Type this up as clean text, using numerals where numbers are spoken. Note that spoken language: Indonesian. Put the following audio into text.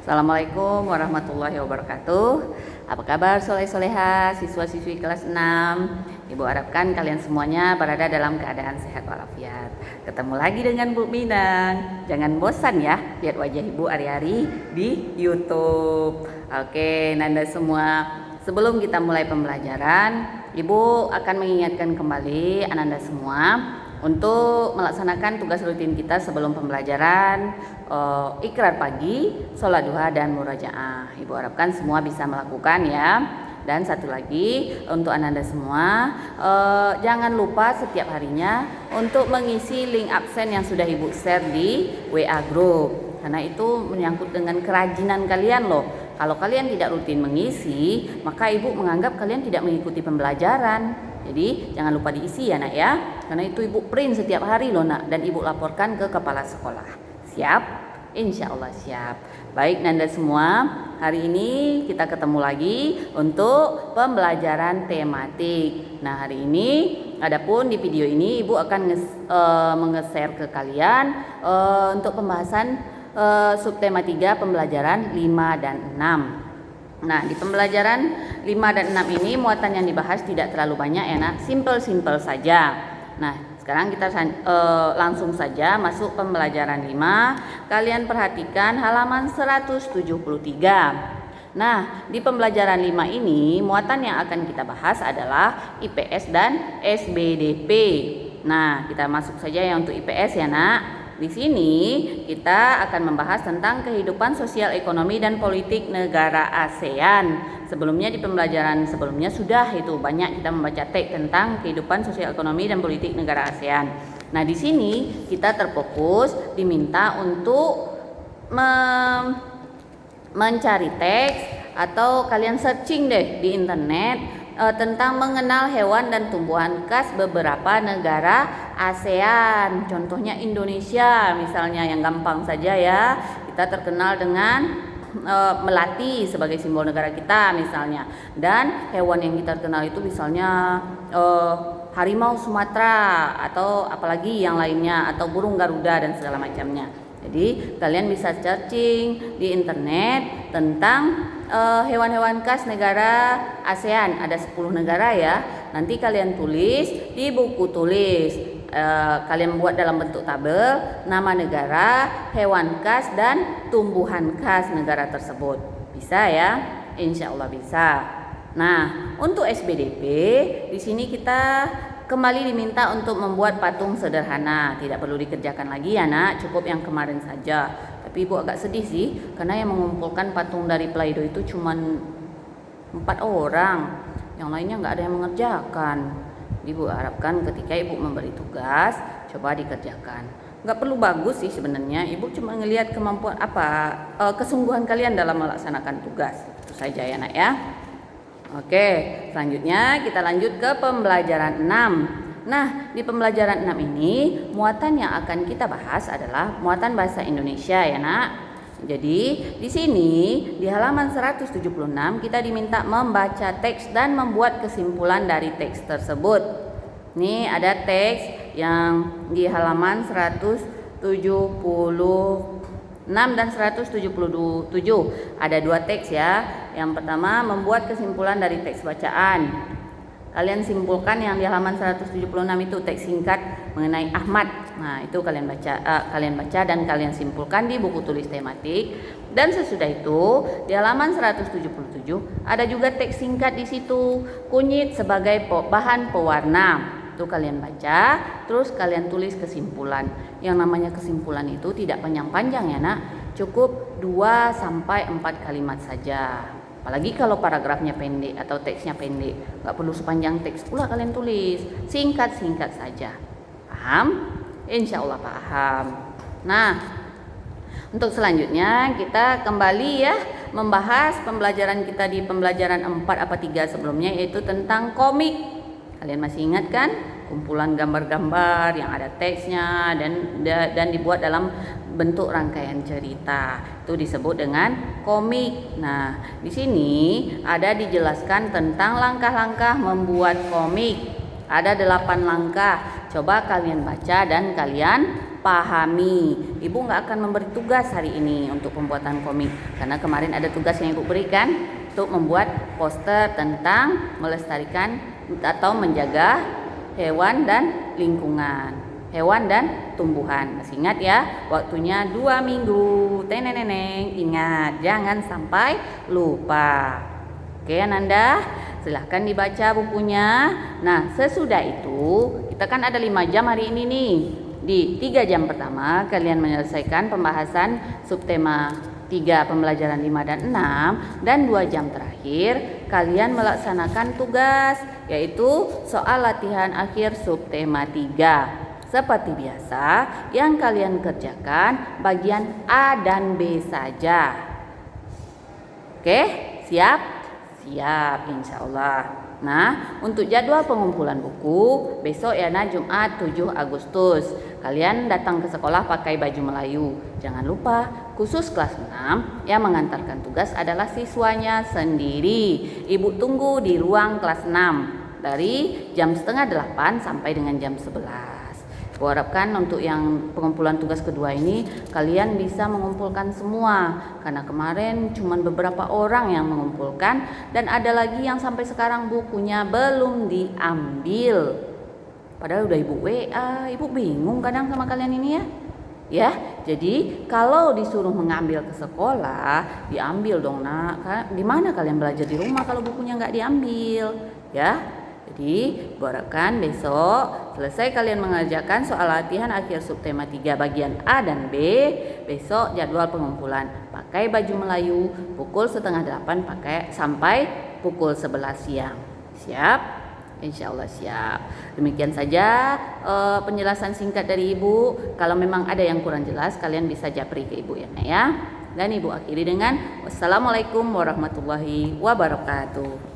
Assalamualaikum warahmatullahi wabarakatuh. Apa kabar soleh-soleha, siswa-siswi kelas 6? Ibu harapkan kalian semuanya berada dalam keadaan sehat walafiat. Ketemu lagi dengan Bu Minang. Jangan bosan ya lihat wajah Ibu hari-hari di YouTube. Oke, Nanda semua. Sebelum kita mulai pembelajaran, Ibu akan mengingatkan kembali Ananda semua untuk melaksanakan tugas rutin kita sebelum pembelajaran, ikrar pagi, sholat duha, dan murojaah. Ibu harapkan semua bisa melakukan ya. Dan satu lagi untuk Ananda semua, jangan lupa setiap harinya untuk mengisi link absen yang sudah Ibu share di WA Group. Karena itu menyangkut dengan kerajinan kalian loh. Kalau kalian tidak rutin mengisi, maka Ibu menganggap kalian tidak mengikuti pembelajaran. Jadi jangan lupa diisi ya nak ya. Karena itu Ibu print setiap hari loh nak. Dan Ibu laporkan ke kepala sekolah. Siap? Insya Allah siap. Baik Nanda semua, hari ini kita ketemu lagi untuk pembelajaran tematik. Nah hari ini, adapun di video ini Ibu akan menge-share ke kalian untuk pembahasan subtema 3 pembelajaran 5 dan 6. Nah, di pembelajaran 5 dan 6 ini muatan yang dibahas tidak terlalu banyak ya nak, simple-simple saja. Nah, sekarang kita langsung saja masuk pembelajaran 5. Kalian perhatikan halaman 173. Nah, di pembelajaran 5 ini muatan yang akan kita bahas adalah IPS dan SBDP. Nah, kita masuk saja ya untuk IPS ya nak. Di sini kita akan membahas tentang kehidupan sosial ekonomi dan politik negara ASEAN. Sebelumnya di pembelajaran sebelumnya sudah itu banyak kita membaca teks tentang kehidupan sosial ekonomi dan politik negara ASEAN. Nah, di sini kita terfokus diminta untuk mencari teks atau kalian searching deh di internet tentang mengenal hewan dan tumbuhan khas beberapa negara ASEAN. Contohnya Indonesia misalnya, yang gampang saja ya. Kita terkenal dengan melati sebagai simbol negara kita misalnya. Dan hewan yang kita kenal itu misalnya harimau Sumatera atau apalagi yang lainnya, atau burung Garuda dan segala macamnya. Jadi kalian bisa searching di internet tentang hewan-hewan khas negara ASEAN. Ada 10 negara ya. Nanti kalian tulis di buku tulis. Kalian buat dalam bentuk tabel nama negara, hewan khas, dan tumbuhan khas negara tersebut. Bisa ya? Insya Allah bisa. Nah, untuk SBDP di sini kita kembali diminta untuk membuat patung sederhana. Tidak perlu dikerjakan lagi ya nak, cukup yang kemarin saja. Tapi Ibu agak sedih sih, karena yang mengumpulkan patung dari Play-Doh itu cuma 4 orang. Yang lainnya nggak ada yang mengerjakan. Ibu harapkan ketika Ibu memberi tugas, coba dikerjakan. Nggak perlu bagus sih sebenarnya. Ibu cuma ngelihat kemampuan kesungguhan kalian dalam melaksanakan tugas. Itu saja ya nak ya. Oke, selanjutnya kita lanjut ke pembelajaran 6. Nah, di pembelajaran 6 ini muatan yang akan kita bahas adalah muatan bahasa Indonesia ya nak. Jadi di sini di halaman 176 kita diminta membaca teks dan membuat kesimpulan dari teks tersebut. Nih ada teks yang di halaman 176 dan 177. Ada 2 teks ya. Yang pertama membuat kesimpulan dari teks bacaan. Kalian simpulkan yang di halaman 176 itu teks singkat mengenai Ahmad. Nah, itu kalian baca dan kalian simpulkan di buku tulis tematik. Dan sesudah itu di halaman 177 ada juga teks singkat di situ, kunyit sebagai bahan pewarna. Itu kalian baca, terus kalian tulis kesimpulan. Yang namanya kesimpulan itu tidak panjang-panjang ya nak, cukup 2 sampai 4 kalimat saja. Apalagi kalau paragrafnya pendek atau teksnya pendek, nggak perlu sepanjang teks pula kalian tulis, singkat-singkat saja. Paham? Insya Allah paham. Nah, untuk selanjutnya kita kembali ya membahas pembelajaran kita di pembelajaran 4 apa 3 sebelumnya, yaitu tentang komik. Kalian masih ingat kan? Kumpulan gambar-gambar yang ada teksnya dan dibuat dalam bentuk rangkaian cerita. Itu disebut dengan komik. Nah, di sini ada dijelaskan tentang langkah-langkah membuat komik. Ada 8 langkah. Coba kalian baca dan kalian pahami. Ibu nggak akan memberi tugas hari ini untuk pembuatan komik, karena kemarin ada tugas yang ibu berikan untuk membuat poster tentang melestarikan atau menjaga hewan dan lingkungan, hewan dan tumbuhan. Masih ingat ya, waktunya 2 minggu. Teneneneng, ingat jangan sampai lupa. Oke Ananda, silahkan dibaca bukunya. Nah, sesudah itu kita kan ada 5 jam hari ini nih. Di 3 jam pertama kalian menyelesaikan pembahasan subtema 3 pembelajaran 5 dan 6, dan 2 jam terakhir kalian melaksanakan tugas, yaitu soal latihan akhir subtema 3. Seperti biasa, yang kalian kerjakan bagian A dan B saja. Oke, siap? Siap, insya Allah. Nah, untuk jadwal pengumpulan buku, besok ya Jumat 7 Agustus. Kalian datang ke sekolah pakai baju Melayu. Jangan lupa, khusus kelas 6 yang mengantarkan tugas adalah siswanya sendiri. Ibu tunggu di ruang kelas 6 dari jam setengah 8 sampai dengan jam 11. Aku harapkan untuk yang pengumpulan tugas kedua ini kalian bisa mengumpulkan semua, karena kemarin cuma beberapa orang yang mengumpulkan dan ada lagi yang sampai sekarang bukunya belum diambil. Padahal udah ibu WA, ibu bingung kadang sama kalian ini ya. Ya, jadi kalau disuruh mengambil ke sekolah, diambil dong nak. Gimana kalian belajar di rumah kalau bukunya nggak diambil? Ya. Jadi, harapkan besok selesai kalian mengerjakan soal latihan akhir subtema 3 bagian A dan B. Besok jadwal pengumpulan pakai baju Melayu pukul setengah 8 sampai pukul 11 siang. Siap? Insya Allah siap. Demikian saja penjelasan singkat dari Ibu. Kalau memang ada yang kurang jelas, kalian bisa japri ke Ibu ya. Dan Ibu akhiri dengan wassalamualaikum warahmatullahi wabarakatuh.